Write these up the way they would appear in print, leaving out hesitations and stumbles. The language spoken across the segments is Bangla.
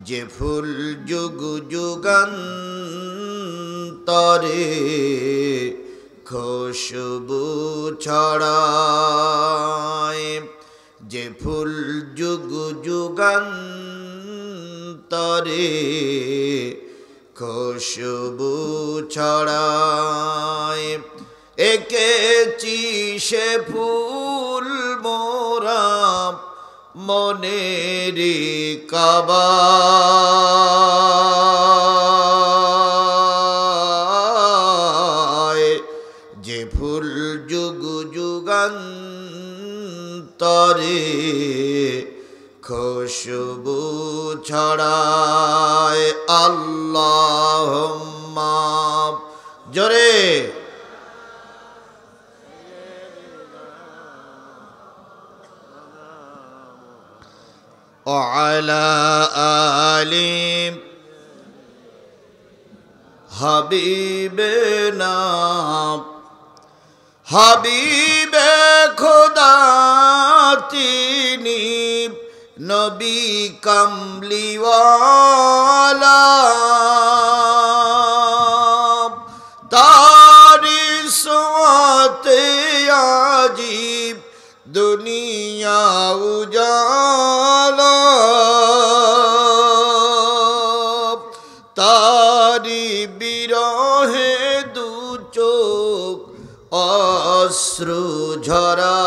যে ফুল যুগ যুগান্তরে খুশবু ছড়ায়, যে ফুল যুগ যুগান্তরে খুশবু ছড়ায়। এঁকেছি সে ফুল মোরা মনের কাবায়, যে ফুল যুগ যুগান্তরে খুশবু ছড়ায়। আল্লাহুম্মা জোরে وعلى آل حبيبنا حبيب खुदा তিনি নবী কামলিওয়ালা, তারি সোয়াতে আজীব দুনিয়া উজালা, তারি বিরহে দু চোখ অশ্রু ঝরায়,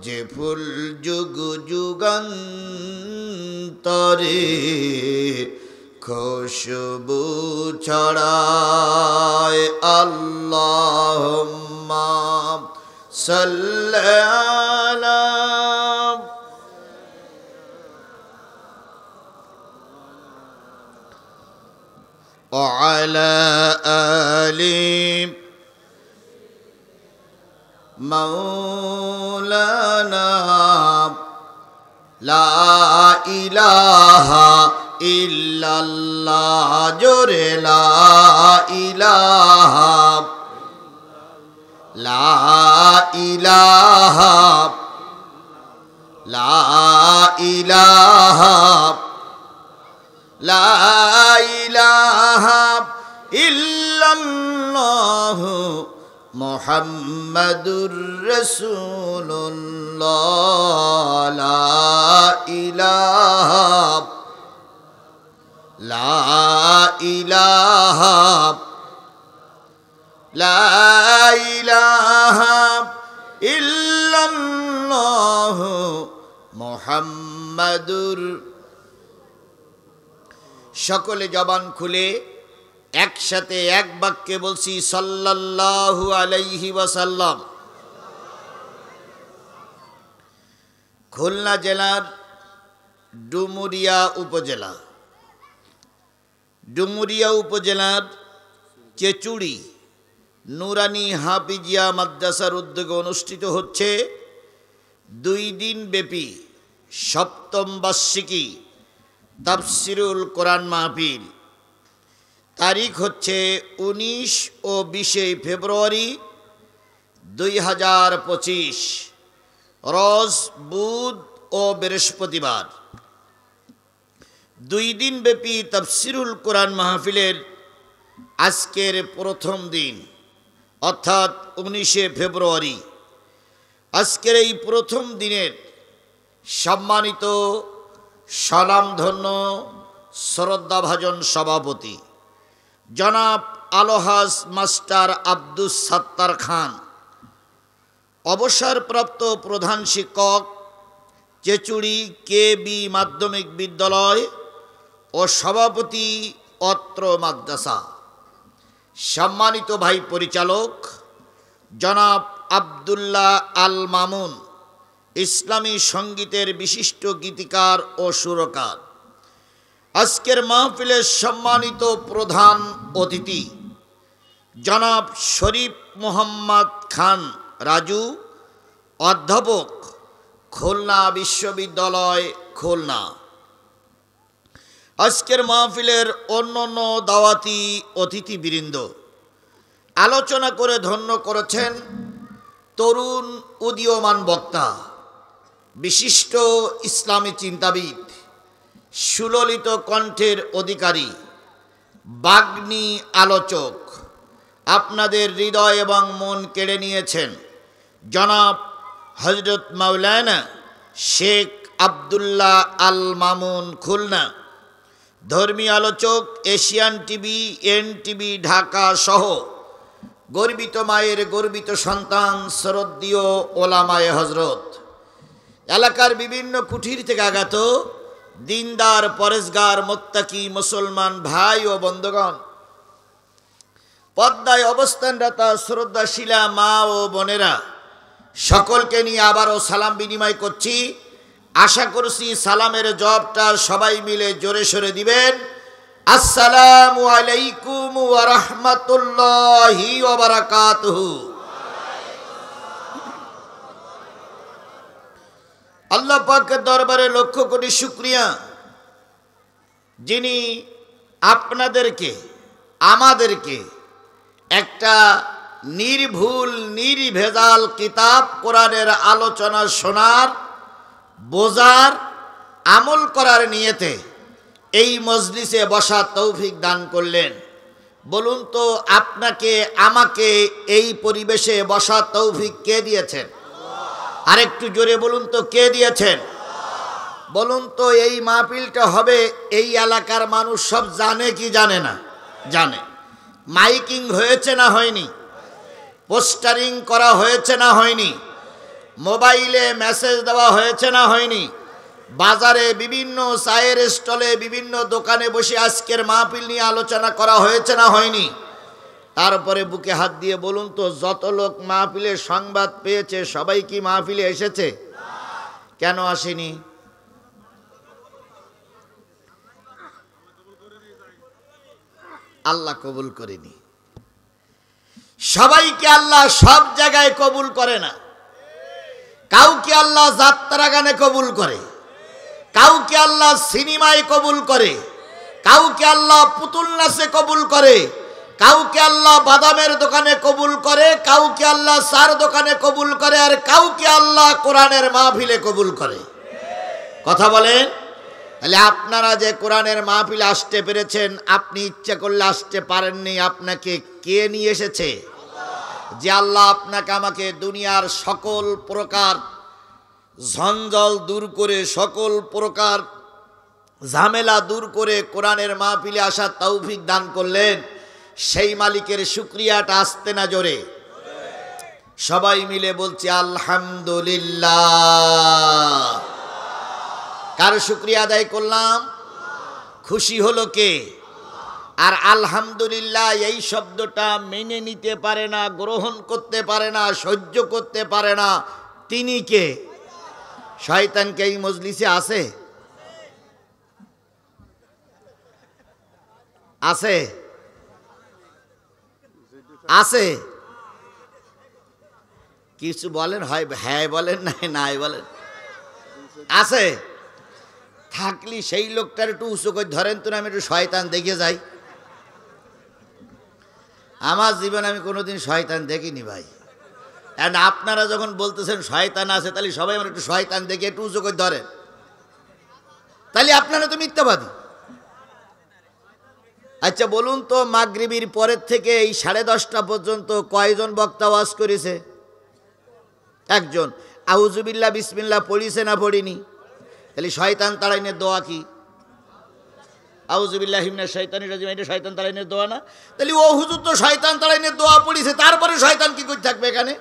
যে ফুল যুগ যুগান্তরে খুশবু ছড়ায়। আল্লাহুম্মা সাল্লি আলা وعلى آل مولانا لا إله إلا الله جوري لا إله لا إله لا إله لا إله إلا الله محمد رسول الله لا إله لا إله لا إله إلا الله محمد। সকলে জবান খুলে একসাথে এক বাক্যে বলছি সাল্লাল্লাহু আলাইহি ওয়াসাল্লাম। খুলনা জেলার ডুমুরিয়া উপজেলার চেচুড়ি নুরানি হাফিজিয়া মাদ্রাসার উদ্যোগে অনুষ্ঠিত হচ্ছে 2 দিন ব্যাপী সপ্তম বার্ষিকী তাফসিরুল কোরআন মাহফিল। তারিখ হচ্ছে 19 ও 20 ফেব্রুয়ারি 2025, রোজ বুধ ও বৃহস্পতিবার। 2 দিন ব্যাপী তাফসিরুল কোরআন মাহফিলের আজকের প্রথম দিন অর্থাৎ 19 ফেব্রুয়ারি। আজকের এই প্রথম দিনের সম্মানিত স্বনামধন্য শ্রদ্ধাভাজন সভাপতি জনাব আলহাজ মাস্টার আব্দুস সাত্তার খান, অবসরপ্রাপ্ত প্রধান শিক্ষক চেচুড়ি KB মাধ্যমিক বিদ্যালয় ও সভাপতি অত্র মাদ্রাসা, সম্মানিত ভাই পরিচালক জনাব আব্দুল্লাহ আল মামুন, ইসলামী সঙ্গীতের বিশিষ্ট গীতিকার ও সুরকার, আজকের মাহফিলের সম্মানিত প্রধান অতিথি জনাব শরীফ মোহাম্মদ খান রাজু, অধ্যাপক খুলনা বিশ্ববিদ্যালয় খুলনা। আজকের মাহফিলের অন্যান্য দাওয়াতি অতিথিবৃন্দ আলোচনা করে ধন্য করেছেন তরুণ উদীয়মান বক্তা, বিশিষ্ট ইসলামী চিন্তাবিদ, সুললিত কণ্ঠের অধিকারী, বাগ্মী আলোচক, আপনাদের হৃদয় এবং মন কেড়ে নিয়েছেন জনাব হযরত মাওলানা শেখ আব্দুল্লাহ আল মামুন খুলনা। ধর্মীয় আলোচক, এশিয়ান টিভি, এনটিভি ঢাকা সহ গর্বিত মায়ের গর্বিত সন্তান, শ্রদ্ধেয় ওলামায়ে হজরত, এলাকার বিভিন্ন কুঠির থেকে আগত দিনদার, পরেশগার, মোত্তাকি মুসলমান ভাই ও বন্ধুগণ, পদ্মায় অবস্থানরত শ্রদ্ধাশীলা মা ও বোনেরা, সকলকে নিয়ে আবারও সালাম বিনিময় করছি। আশা করছি সালামের জবাবটা সবাই মিলে জোরে সোরে দিবেন। আসসালামু আলাইকুম ওয়া রাহমাতুল্লাহি ওয়া বারাকাতুহু। আল্লাহ পাকের দরবারে লক্ষ কোটি শুকরিয়া, যিনি আপনাদেরকে, আমাদেরকে একটা নির্ভুল নির্ভেজাল কিতাব কোরআনের আলোচনা শোনার, বোঝার, আমল করার নিয়তে এই মজলিসে বসার তৌফিক দান করলেন। বলুন তো, আপনাকে আমাকে এই পরিবেশে বসার তৌফিক কে দিয়েছেন? আরেকটু জোরে বলুন তো, কে দিয়েছেন? বলুন তো, এই মাহফিলটা হবে এই এলাকার মানুষ সব জানে কি জানে না? জানে। মাইকিং হয়েছে না হয়নি? পোস্টারিং করা হয়েছে না হয়নি? মোবাইলে মেসেজ দেওয়া হয়েছে না হয়নি? বাজারে বিভিন্ন চায়ের স্টলে, বিভিন্ন দোকানে বসে আজকের মাহফিল নিয়ে আলোচনা করা হয়েছে না হয়নি? তারপরে বুকে হাত দিয়ে বলুন তো, যত লোক মাহফিলের সংবাদ পেয়েছে সবাই কি মাহফিলে এসেছে? কেন আসেনি? আল্লাহ কবুল করেনি। সবাইকে আল্লাহ সব জায়গায় কবুল করে না। কাউকে আল্লাহ যাত্রা গানে কবুল করে, কাউকে আল্লাহ সিনেমায় কবুল করে, কাউকে আল্লাহ পুতুল নাচে কবুল করে, কাউকে আল্লাহ বাদামের দোকানে কবুল করে, কাউকে আল্লাহ চার দোকানে কবুল করে, আর কাউকে আল্লাহ কোরআনের মাহফিলে কবুল করে। কথা বলেন। তাহলে আপনারা যে কোরআনের মাহফিলে আসতে পেরেছেন, আপনি ইচ্ছা করলে আসতে পারেননি। আপনাকে কে নিয়ে এসেছে? যে আল্লাহ আপনাকে আমাকে দুনিয়ার সকল প্রকার ঝঞ্ঝল দূর করে, সকল প্রকার ঝামেলা দূর করে কোরআনের মাহফিলে আসার তৌফিক দান করলেন, সেই মালিকের শুকরিয়াটা আসতে না জোরে? সবাই মিলে বলছি আলহামদুলিল্লাহ। কার শুকরিয়া আদায় করলাম? খুশি হলো কে? আর আলহামদুলিল্লাহ এই শব্দটা মেনে নিতে পারে না, গ্রহণ করতে পারে না, সহ্য করতে পারে না, তিনি কে? শয়তানকে এই মজলিসে আছে? আছে? আছে? কিছু বলেন, হয় হ্যাঁ বলেন, নাই বলেন। আছে? থাকলি সেই লোকটার একটু উঁচু করে ধরেন তো, আমি একটু শয়তান দেখে যাই। আমার জীবনে আমি কোনোদিন শয়তান দেখিনি ভাই। এন্ড আপনারা যখন বলতেছেন শয়তান আছে, তাহলে সবাই আমার একটু শয়তান দেখে একটু উঁচু করে ধরেন, তাহলে আপনারা তো মিথ্যাবাদী। আচ্ছা বলুন তো, মাগরিবির পরের থেকে এই 10:30 পর্যন্ত কয়জন বক্তা ওয়াজ করেছে? একজন। আউযুবিল্লাহ বিসমিল্লাহ পড়িছে না পড়িনি? তাহলে শয়তান তাড়াইনের দোয়া কি? আউযুবিল্লাহি মিনাশ শাইতানির রাজিম, এটা শয়তান তাড়াইনের দোয়া না? তাহলে ও হুজুর তো শয়তান তাড়াইনের দোয়া পড়িছে, তারপরে শয়তান কি করে থাকবে এখানে?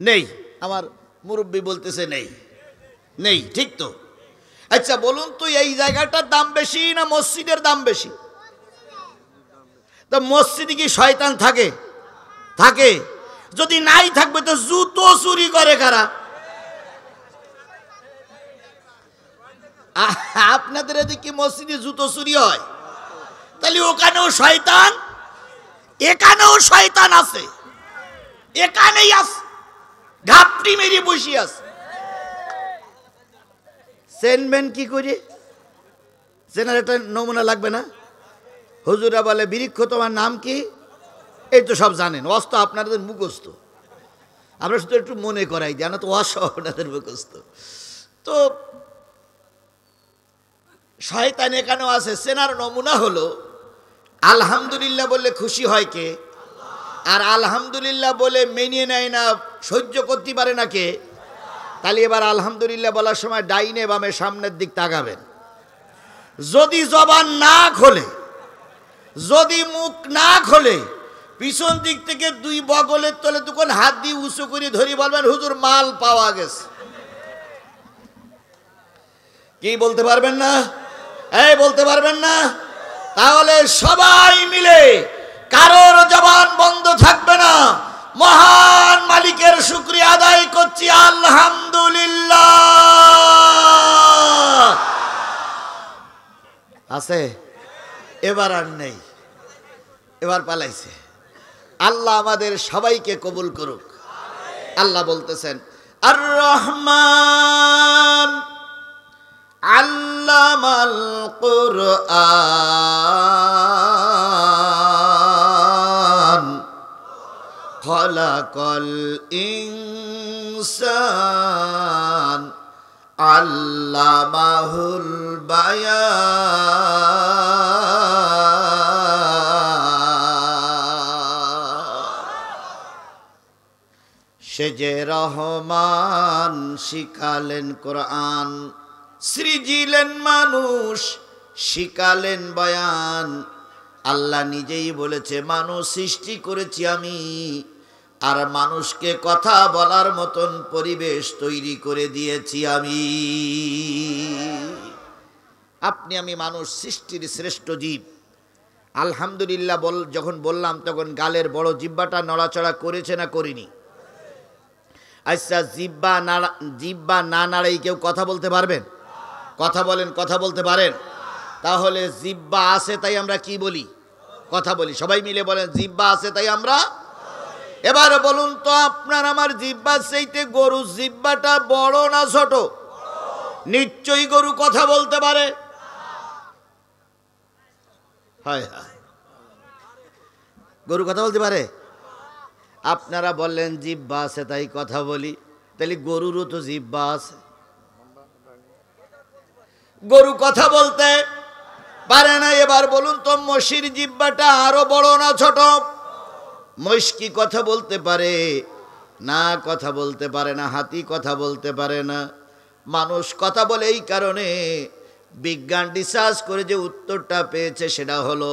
নেই। আমার মুরব্বী বলতেছে নেই। নেই, ঠিক তো? আচ্ছা বলুন তো, এই জায়গাটার দাম বেশি না মসজিদের দাম বেশি? তো মসজিদে কি শয়তান থাকে? থাকে। যদি নাই থাকবে তো জুতো চুরি করে কারা? আপনাদের এদিকে মসজিদে জুতো চুরি হয়, তাহলে ওখানেও শয়তান, এখানেও শয়তান আছে, এখানেই আছে, ঘাপটি মেরে বসে আছে। চেনবেন কি করে? চেনার একটা নমুনা লাগবে না? হুজুরা বলে, বৃক্ষ তোমার নাম কি? এই তো সব জানেন, ওয়াজ তো আপনাদের মুখস্থ, আমরা শুধু একটু মনে করাই জানো তো ওয়াজ সব আপনাদের মুখস্থ। তো শয়তান এখানেও আছে। চেনার নমুনা হলো আলহামদুলিল্লাহ বললে খুশি হয় কে? আর আলহামদুলিল্লাহ বলে মেনে নেয় না, সহ্য করতে পারে না কে? তাহলে এবার আলহামদুলিল্লাহ বলার সময় ডাইনে বামে সামনের দিক তাকাবেন। যদি জবান না খোলে, যদি মুখ না খোলে, পিছন দিক থেকে দুই বগলের তলে দুখন হাত দিয়ে উঁচু করে ধরি বলবেন হুজুর মাল পাওয়া গেছে। কি বলতে পারবেন না? এই বলতে পারবেন না? তাহলে সবাই মিলে কারোর জবান বন্ধ থাকবে না, মহান মালিকের শুকরিয়া আদায় করছি আলহামদুলিল্লাহ। আছে? এবার আর নেই, এবার পালাইছে। আল্লাহ আমাদের সবাইকে কবুল করুক। আল্লাহ বলতেছেন আর রহমান আল্লামাল কুরআন খলাকাল ইনসান আল্লামাহুল বায়ান। সে যে রহমান শিখালেন কোরআন, সৃজিলেন মানুষ শিখালেন বয়ান। আল্লাহ নিজেই বলেছে মানুষ সৃষ্টি করেছি আমি, আর মানুষকে কথা বলার মতন পরিবেশ তৈরি করে দিয়েছি আমি। আপনি আমি মানুষ সৃষ্টির শ্রেষ্ঠ জীব। আলহামদুলিল্লাহ যখন বললাম তখন গালের বড় জিহ্বাটা নড়াচড়া করেছে না করিনি? আচ্ছা, জিহ্বা না নাড়াই কেউ কথা বলতে পারবেন? কথা বলেন, কথা বলতে পারেন? তাহলে জিহ্বা আছে তাই আমরা কি বলি? কথা বলি। সবাই মিলে বলেন জিহ্বা আছে তাই আমরা। এবার বলুন তো আপনার আমার জিহ্বার চাইতে গরুর জিহ্বাটা বড় না ছোট? নিশ্চয়ই গরু কথা বলতে পারে। হয় হয়, গরু কথা বলতে পারে। আপনারা বললেন জিহ্বা আছে তাই কথা বলি, তাহলে গরুরও তো জিহ্বা আছে। গরু কথা বলতে পারে না। এবার বলুন তো মহিষের জিহ্বাটা আরো বড় না ছোট? মহিষ কি কথা বলতে পারে? না, কথা বলতে পারে না। হাতি কথা বলতে পারে না। মানুষ কথা বলে এই কারণে বিজ্ঞান রিসার্চ করে যে উত্তরটা পেয়েছে সেটা হলো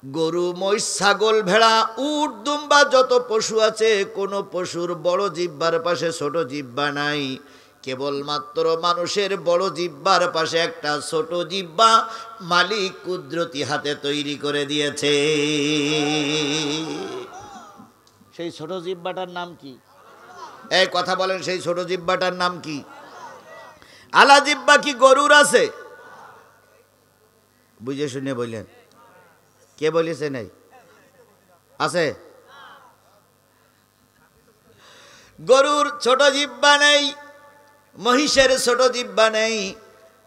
গরু, মহিষ, ছাগল, ভেড়া, উট, দুম্বা যত পশু আছে কোনো পশুর বড় জিহ্বার পাশে ছোট জিহ্বা নাই। কেবলমাত্র মানুষের বড় জিহ্বার পাশে একটা ছোট জিহ্বা মালিক কুদরতি হাতে তৈরি করে দিয়েছে। সেই ছোট জিহ্বাটার নাম কি? এই কথা বলেন, সেই ছোট জিহ্বাটার নাম কি? আলা জিহ্বা কি গরুর আছে? বুঝে শুনে বললেন। কে বলেছে নাই? আছে? গরুর ছোট জিহ্বা নেই, মহিষের ছোট জিহ্বা নেই,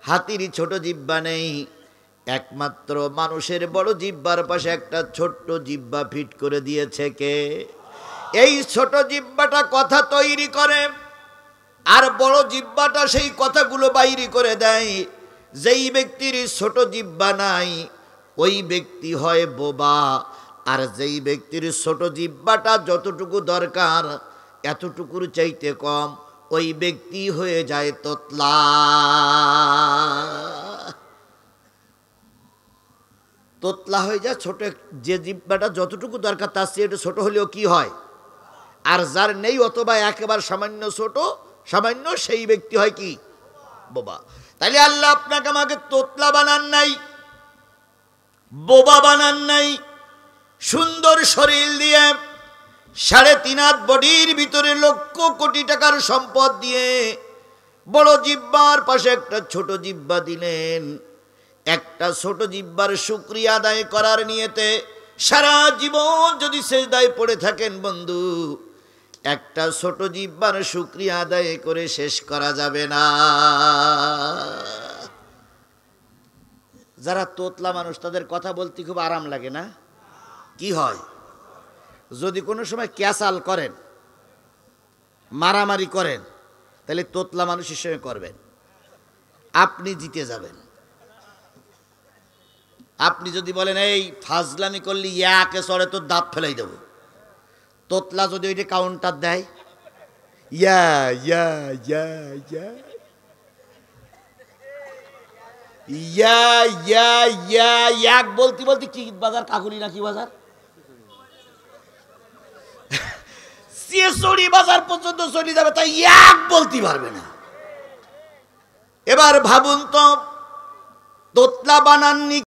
হাতির ছোট জিহ্বা নেই। একমাত্র মানুষের বড় জিহ্বার পাশে একটা ছোট্ট জিহ্বা ফিট করে দিয়েছে কে? এই ছোট জিহ্বাটা কথা তৈরি করে, আর বড় জিহ্বাটা সেই কথাগুলো বাইরে করে দেয়। যেই ব্যক্তির ছোট জিহ্বা নাই ওই ব্যক্তি হয় বোবা, আর যেই ব্যক্তির ছোট জিহ্বাটা যতটুকু দরকার এতটুকুর চাইতে কম ওই ব্যক্তি হয়ে যায় তোতলা। তোতলা হয়ে যায় ছোট। যে জিহ্বাটা যতটুকু দরকার তার চেয়ে একটু ছোট হলেও কি হয়? আর যার নেই অথবা একেবারে সামান্য ছোট, সামান্য, সেই ব্যক্তি হয় কি? বোবা। তাইলে আল্লাহ আপনাকে আমাকে তোতলা বানান নাই, বোবা বানান নাই। সুন্দর শরীর দিয়ে 3.5 হাত বডির ভিতরে লক্ষ কোটি টাকার সম্পদ দিয়ে বড় জিহ্বার পাশে একটা ছোট জিহ্বা দিলেন। একটা ছোট জিহ্বার শুকরিয়া আদায় করার নিয়তে সারা জীবন যদি সেজদায় পড়ে থাকেন বন্ধু, একটা ছোট জিহ্বার শুকরিয়া আদায় করে শেষ করা যাবে না। যারা তোতলা মানুষ তাদের কথা বলতে খুব আরাম লাগে না? কি হয়? যদি কোনো সময় ক্যাসাল করেন, মারামারি করেন, তাহলে তোতলা মানুষের সঙ্গে করবেন, আপনি জিতে যাবেন। আপনি যদি বলেন এই ফাজলামি করলি ইয়াকে সরে তোর দাঁত ফেলাই দেব, তোতলা যদি ওইটা কাউন্টার দেয়, ইয়া ইয়া ইয়া ইয়া ইয়া ইয়া ইয়া ইয়াক বলতে বলতে কি বাজার, কাকুলি না কি বাজার, সিএসড়ি বাজার পর্যন্ত চলে যাবে, তাই ইয়াক বলতে পারবে না। এবার ভাবুন তো, তোতলা বানাননি